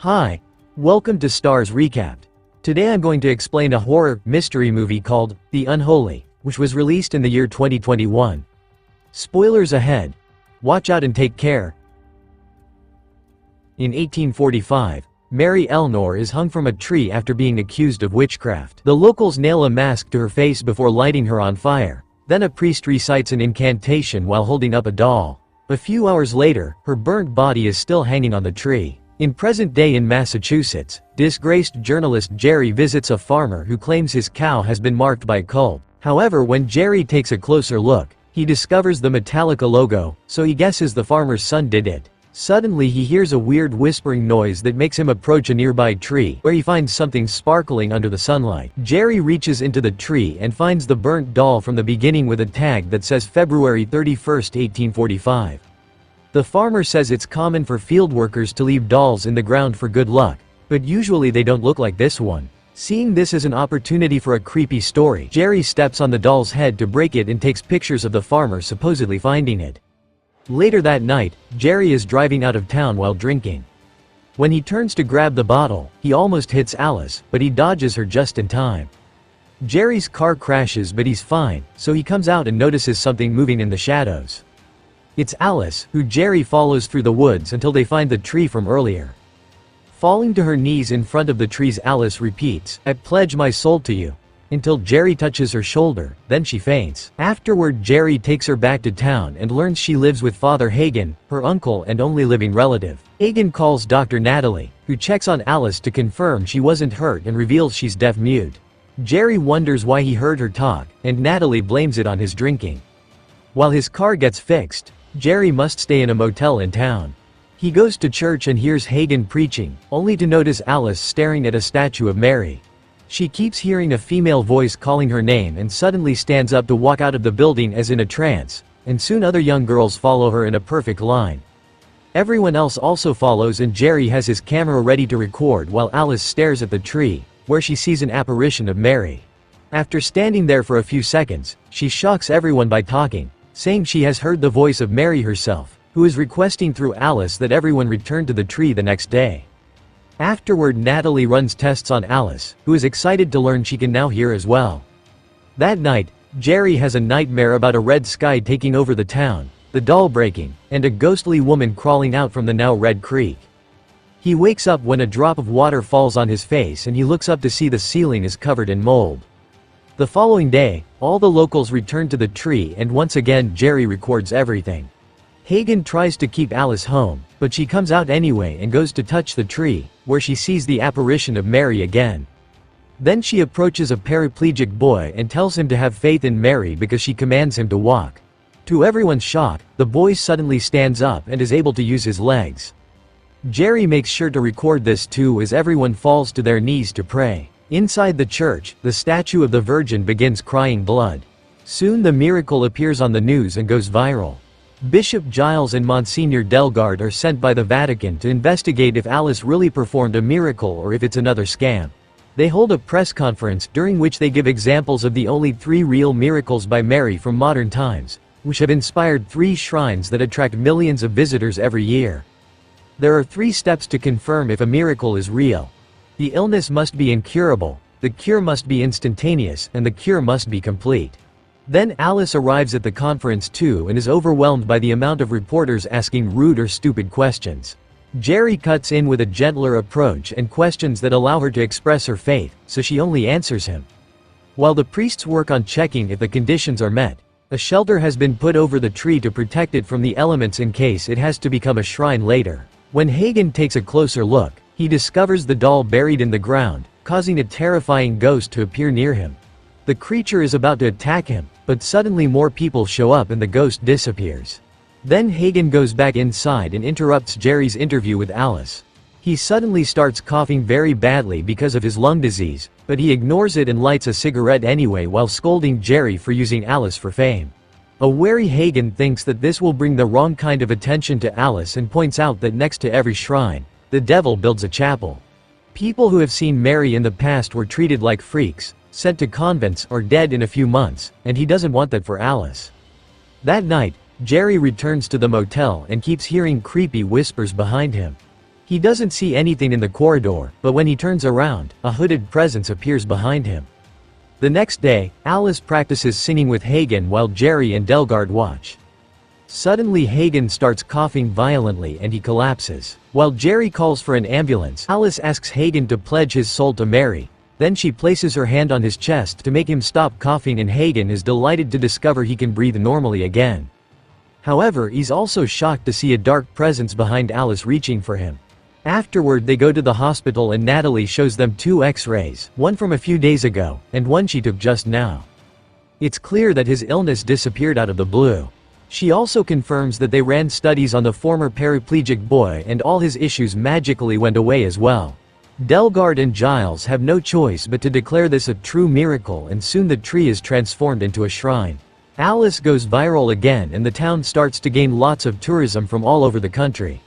Hi, welcome to Starz Recapped. Today I'm going to explain a horror mystery movie called The Unholy, which was released in the year 2021. Spoilers ahead. Watch out and take care. In 1845, Mary Elnor is hung from a tree after being accused of witchcraft. The locals nail a mask to her face before lighting her on fire. Then a priest recites an incantation while holding up a doll. A few hours later, her burnt body is still hanging on the tree. In present day in Massachusetts, disgraced journalist Jerry visits a farmer who claims his cow has been marked by a cult. However, when Jerry takes a closer look, he discovers the Metallica logo, so he guesses the farmer's son did it. Suddenly he hears a weird whispering noise that makes him approach a nearby tree, where he finds something sparkling under the sunlight. Jerry reaches into the tree and finds the burnt doll from the beginning with a tag that says February 31, 1845. The farmer says it's common for field workers to leave dolls in the ground for good luck, but usually they don't look like this one. Seeing this as an opportunity for a creepy story, Jerry steps on the doll's head to break it and takes pictures of the farmer supposedly finding it. Later that night, Jerry is driving out of town while drinking. When he turns to grab the bottle, he almost hits Alice, but he dodges her just in time. Jerry's car crashes, but he's fine, so he comes out and notices something moving in the shadows. It's Alice, who Jerry follows through the woods until they find the tree from earlier. Falling to her knees in front of the trees, Alice repeats, "I pledge my soul to you," until Jerry touches her shoulder, then she faints. Afterward, Jerry takes her back to town and learns she lives with Father Hagen, her uncle and only living relative. Hagen calls Dr. Natalie, who checks on Alice to confirm she wasn't hurt and reveals she's deaf-mute. Jerry wonders why he heard her talk, and Natalie blames it on his drinking. While his car gets fixed, Jerry must stay in a motel in town. He goes to church and hears Hagen preaching, only to notice Alice staring at a statue of Mary. She keeps hearing a female voice calling her name and suddenly stands up to walk out of the building as in a trance, and soon other young girls follow her in a perfect line. Everyone else also follows and Jerry has his camera ready to record while Alice stares at the tree, where she sees an apparition of Mary. After standing there for a few seconds, she shocks everyone by talking, saying she has heard the voice of Mary herself, who is requesting through Alice that everyone return to the tree the next day. Afterward, Natalie runs tests on Alice, who is excited to learn she can now hear as well. That night, Jerry has a nightmare about a red sky taking over the town, the doll breaking, and a ghostly woman crawling out from the now red creek. He wakes up when a drop of water falls on his face and he looks up to see the ceiling is covered in mold. The following day, all the locals return to the tree and once again Jerry records everything. Hagen tries to keep Alice home, but she comes out anyway and goes to touch the tree, where she sees the apparition of Mary again. Then she approaches a paraplegic boy and tells him to have faith in Mary because she commands him to walk. To everyone's shock, the boy suddenly stands up and is able to use his legs. Jerry makes sure to record this too as everyone falls to their knees to pray. Inside the church, the statue of the Virgin begins crying blood. Soon the miracle appears on the news and goes viral. Bishop Giles and Monsignor Delgard are sent by the Vatican to investigate if Alice really performed a miracle or if it's another scam. They hold a press conference during which they give examples of the only 3 real miracles by Mary from modern times, which have inspired 3 shrines that attract millions of visitors every year. There are 3 steps to confirm if a miracle is real. The illness must be incurable, the cure must be instantaneous, and the cure must be complete. Then Alice arrives at the conference too and is overwhelmed by the amount of reporters asking rude or stupid questions. Jerry cuts in with a gentler approach and questions that allow her to express her faith, so she only answers him. While the priests work on checking if the conditions are met, a shelter has been put over the tree to protect it from the elements in case it has to become a shrine later. When Hagen takes a closer look, he discovers the doll buried in the ground, causing a terrifying ghost to appear near him. The creature is about to attack him, but suddenly more people show up and the ghost disappears. Then Hagen goes back inside and interrupts Jerry's interview with Alice. He suddenly starts coughing very badly because of his lung disease, but he ignores it and lights a cigarette anyway while scolding Jerry for using Alice for fame. A wary Hagen thinks that this will bring the wrong kind of attention to Alice and points out that next to every shrine, the devil builds a chapel. People who have seen Mary in the past were treated like freaks, sent to convents or dead in a few months, and he doesn't want that for Alice. That night, Jerry returns to the motel and keeps hearing creepy whispers behind him. He doesn't see anything in the corridor, but when he turns around, a hooded presence appears behind him. The next day, Alice practices singing with Hagen while Jerry and Delgard watch. Suddenly Hagen starts coughing violently and he collapses. While Jerry calls for an ambulance, Alice asks Hagen to pledge his soul to Mary. Then she places her hand on his chest to make him stop coughing, and Hagen is delighted to discover he can breathe normally again. However, he's also shocked to see a dark presence behind Alice reaching for him. Afterward they go to the hospital and Natalie shows them 2 X-rays, one from a few days ago, and one she took just now. It's clear that his illness disappeared out of the blue. She also confirms that they ran studies on the former paraplegic boy and all his issues magically went away as well. Delgard and Giles have no choice but to declare this a true miracle, and soon the tree is transformed into a shrine. Alice goes viral again and the town starts to gain lots of tourism from all over the country.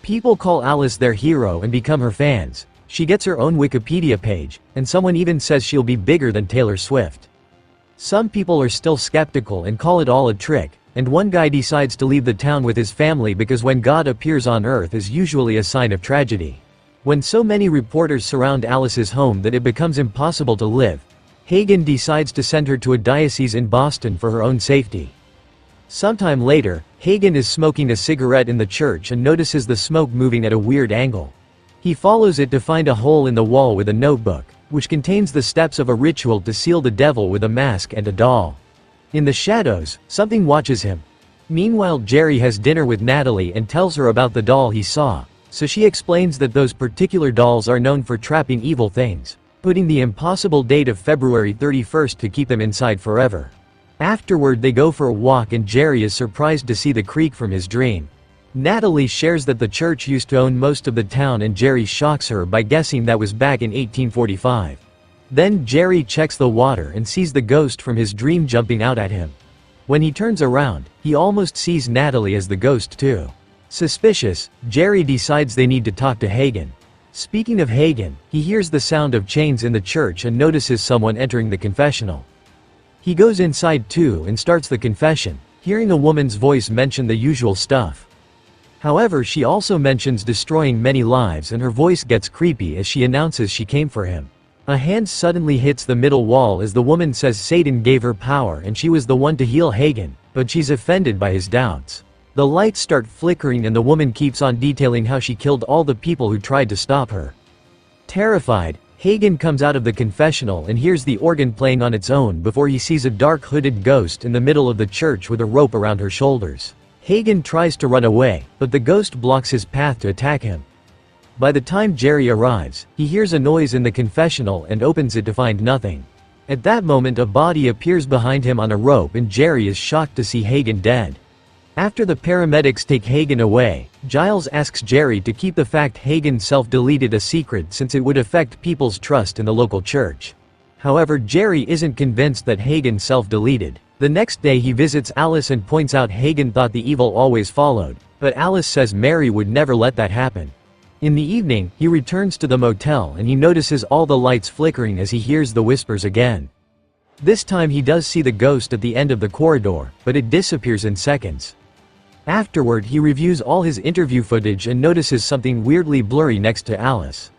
People call Alice their hero and become her fans. She gets her own Wikipedia page, and someone even says she'll be bigger than Taylor Swift. Some people are still skeptical and call it all a trick, and one guy decides to leave the town with his family because when God appears on Earth is usually a sign of tragedy. When so many reporters surround Alice's home that it becomes impossible to live, Hagen decides to send her to a diocese in Boston for her own safety. Sometime later, Hagen is smoking a cigarette in the church and notices the smoke moving at a weird angle. He follows it to find a hole in the wall with a notebook, which contains the steps of a ritual to seal the devil with a mask and a doll. In the shadows, something watches him. Meanwhile, Jerry has dinner with Natalie and tells her about the doll he saw, so she explains that those particular dolls are known for trapping evil things, putting the impossible date of February 31st to keep them inside forever. Afterward they go for a walk and Jerry is surprised to see the creek from his dream. Natalie shares that the church used to own most of the town and Jerry shocks her by guessing that was back in 1845. Then Jerry checks the water and sees the ghost from his dream jumping out at him. When he turns around, he almost sees Natalie as the ghost too. Suspicious, Jerry decides they need to talk to Hagen. Speaking of Hagen, he hears the sound of chains in the church and notices someone entering the confessional. He goes inside too and starts the confession, hearing a woman's voice mention the usual stuff. However, she also mentions destroying many lives and her voice gets creepy as she announces she came for him. A hand suddenly hits the middle wall as the woman says Satan gave her power and she was the one to heal Hagen, but she's offended by his doubts. The lights start flickering and the woman keeps on detailing how she killed all the people who tried to stop her. Terrified, Hagen comes out of the confessional and hears the organ playing on its own before he sees a dark hooded ghost in the middle of the church with a rope around her shoulders. Hagen tries to run away, but the ghost blocks his path to attack him. By the time Jerry arrives, he hears a noise in the confessional and opens it to find nothing. At that moment a body appears behind him on a rope and Jerry is shocked to see Hagen dead. After the paramedics take Hagen away, Giles asks Jerry to keep the fact Hagen self-deleted a secret since it would affect people's trust in the local church. However, Jerry isn't convinced that Hagen self-deleted. The next day he visits Alice and points out Hagen thought the evil always followed, but Alice says Mary would never let that happen. In the evening, he returns to the motel and he notices all the lights flickering as he hears the whispers again. This time he does see the ghost at the end of the corridor, but it disappears in seconds. Afterward he reviews all his interview footage and notices something weirdly blurry next to Alice.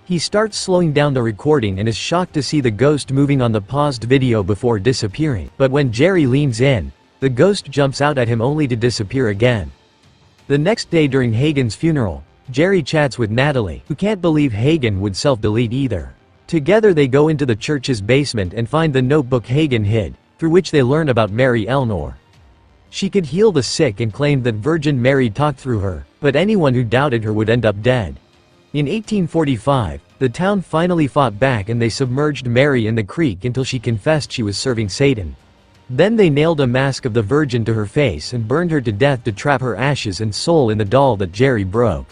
He starts slowing down the recording and is shocked to see the ghost moving on the paused video before disappearing, but when Jerry leans in, the ghost jumps out at him only to disappear again. The next day during Hagen's funeral, Jerry chats with Natalie, who can't believe Hagen would self-delete either. Together they go into the church's basement and find the notebook Hagen hid, through which they learn about Mary Elnor. She could heal the sick and claimed that Virgin Mary talked through her, but anyone who doubted her would end up dead. In 1845, the town finally fought back and they submerged Mary in the creek until she confessed she was serving Satan. Then they nailed a mask of the Virgin to her face and burned her to death to trap her ashes and soul in the doll that Jerry broke.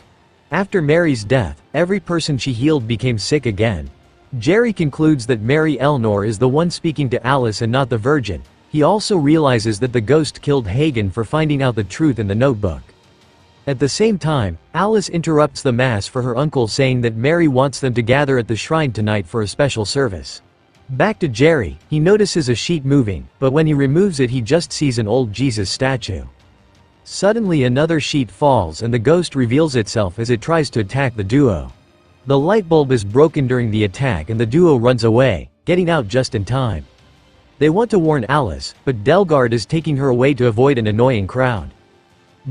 After Mary's death, every person she healed became sick again. Jerry concludes that Mary Elnor is the one speaking to Alice and not the Virgin. He also realizes that the ghost killed Hagen for finding out the truth in the notebook. At the same time, Alice interrupts the mass for her uncle saying that Mary wants them to gather at the shrine tonight for a special service. Back to Jerry, he notices a sheet moving, but when he removes it he just sees an old Jesus statue. Suddenly another sheet falls and the ghost reveals itself as it tries to attack the duo. The light bulb is broken during the attack and the duo runs away, getting out just in time. They want to warn Alice, but Delgard is taking her away to avoid an annoying crowd.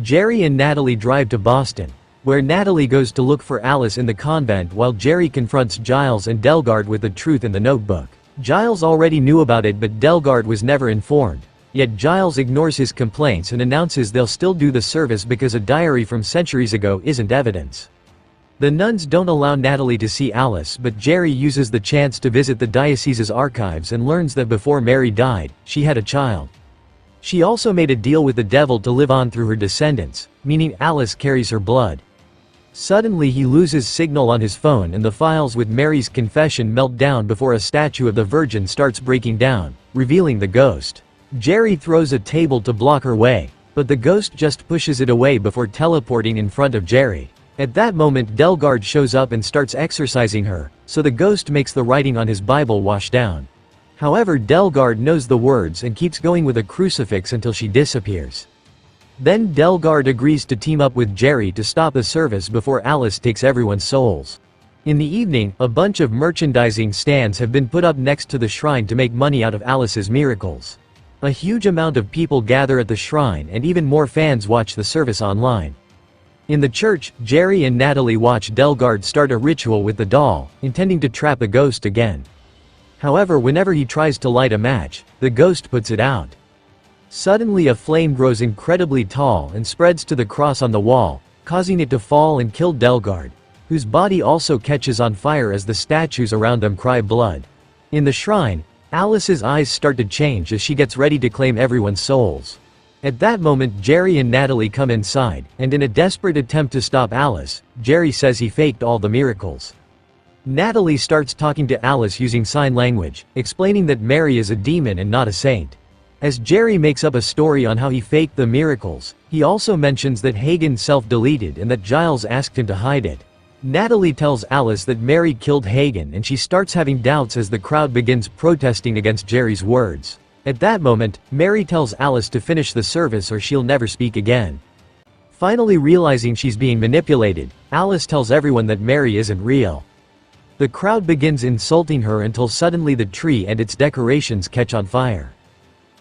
Jerry and Natalie drive to Boston, where Natalie goes to look for Alice in the convent while Jerry confronts Giles and Delgard with the truth in the notebook. Giles already knew about it but Delgard was never informed. Yet Giles ignores his complaints and announces they'll still do the service because a diary from centuries ago isn't evidence. The nuns don't allow Natalie to see Alice but Jerry uses the chance to visit the diocese's archives and learns that before Mary died, she had a child. She also made a deal with the devil to live on through her descendants, meaning Alice carries her blood. Suddenly he loses signal on his phone and the files with Mary's confession melt down before a statue of the Virgin starts breaking down, revealing the ghost. Jerry throws a table to block her way, but the ghost just pushes it away before teleporting in front of Jerry. At that moment Delgard shows up and starts exorcising her, so the ghost makes the writing on his Bible wash down. However, Delgard knows the words and keeps going with a crucifix until she disappears. Then Delgard agrees to team up with Jerry to stop the service before Alice takes everyone's souls. In the evening, a bunch of merchandising stands have been put up next to the shrine to make money out of Alice's miracles. A huge amount of people gather at the shrine and even more fans watch the service online. In the church, Jerry and Natalie watch Delgard start a ritual with the doll, intending to trap the ghost again. However, whenever he tries to light a match, the ghost puts it out. Suddenly a flame grows incredibly tall and spreads to the cross on the wall, causing it to fall and kill Delgard, whose body also catches on fire as the statues around them cry blood. In the shrine, Alice's eyes start to change as she gets ready to claim everyone's souls. At that moment Jerry and Natalie come inside, and in a desperate attempt to stop Alice, Jerry says he faked all the miracles. Natalie starts talking to Alice using sign language, explaining that Mary is a demon and not a saint. As Jerry makes up a story on how he faked the miracles, he also mentions that Hagen self-deleted and that Giles asked him to hide it. Natalie tells Alice that Mary killed Hagen and she starts having doubts as the crowd begins protesting against Jerry's words. At that moment, Mary tells Alice to finish the service or she'll never speak again. Finally realizing she's being manipulated, Alice tells everyone that Mary isn't real. The crowd begins insulting her until suddenly the tree and its decorations catch on fire.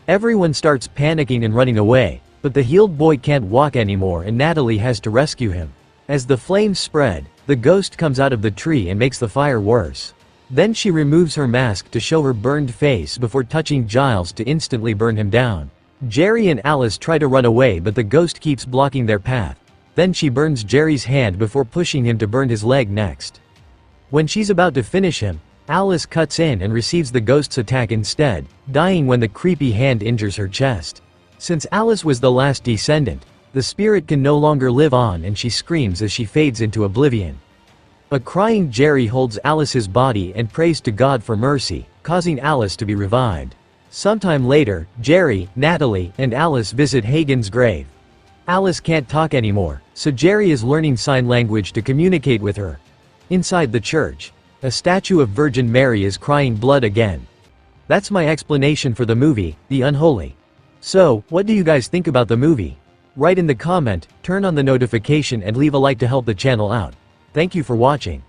Everyone starts panicking and running away, but the healed boy can't walk anymore and Natalie has to rescue him. As the flames spread, the ghost comes out of the tree and makes the fire worse. Then she removes her mask to show her burned face before touching Giles to instantly burn him down. Jerry and Alice try to run away but the ghost keeps blocking their path. Then she burns Jerry's hand before pushing him to burn his leg next. When she's about to finish him, Alice cuts in and receives the ghost's attack instead, dying when the creepy hand injures her chest. Since Alice was the last descendant, the spirit can no longer live on and she screams as she fades into oblivion. A crying Jerry holds Alice's body and prays to God for mercy, causing Alice to be revived. Sometime later, Jerry, Natalie, and Alice visit Hagen's grave. Alice can't talk anymore, so Jerry is learning sign language to communicate with her. Inside the church, a statue of Virgin Mary is crying blood again. That's my explanation for the movie, The Unholy. So, what do you guys think about the movie? Write in the comment, turn on the notification and leave a like to help the channel out. Thank you for watching.